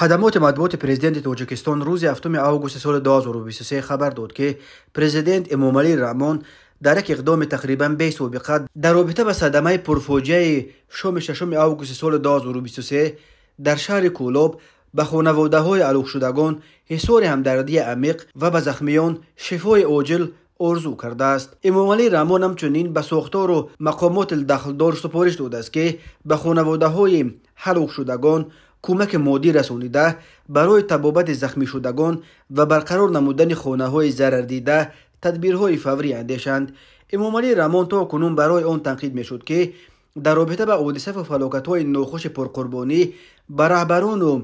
خدمات مطبوعات پرزیدنت تاجیکستان روز هفتم آگوست سال 2023 خبر داد که پرزیدنت امامعلی رحمان در یک اقدام تقریبا بی سابقه در رابطه با صدمه پرفاجعه شام 6 آگوست سال 2023 در شهر کولاب به خانواده‌های هلاک شدگان حضور همدردی عمیق و به زخمیان شفای عاجل آرزو کرده است. امامعلی رحمان همچنین به ساختار و مقامات دخلدار سپارش داده است که به خانواده‌های هلاک شدگان کمک مادی رسانیده، برای طبابت زخمی شدگان و برقرار نمودن خانه‌های ضرر دیده تدبیرهای فوری اندیشند. امامعلی رحمان تا کنون برای آن تنقید میشد که در رابطه با حادثه و فلاکت‌های ناخوش پرقربانی به رهبران و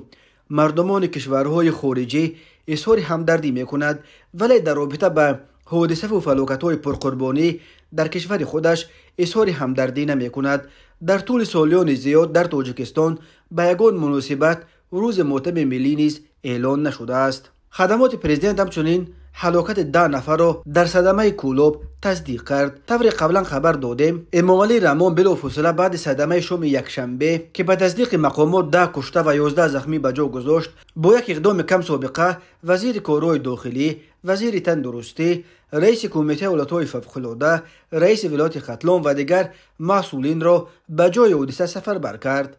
مردمان کشورهای خارجی اظهار همدردی میکند، ولی در رابطه با حادثه و فلاکت‌های پرقربانی در کشور خودش اظهار همدردی نمیکند. در طول سالیان زیاد در تاجیکستان به یگان مناسبت روز ماتم ملی نیز اعلان نشده است. خدمات پرزیدنت همچنین هلاکت 10 نفر را در صدمه کولاب تصدیق کرد. طوری قبلا خبر دادیم امامعلی رحمان بلافاصله بعد صدمه شام یکشنبه که به تصدیق مقامات 10 کشته و 11 زخمی به جا گذاشت، با یک اقدام کم سابقه وزیر کارهای داخلی، وزیر تندرستی، رئیس کمیته حالتهای فوق‌العاده، رئیس ولایت ختلان و دیگر مسئولین را به جای حادثه سفربر کرد.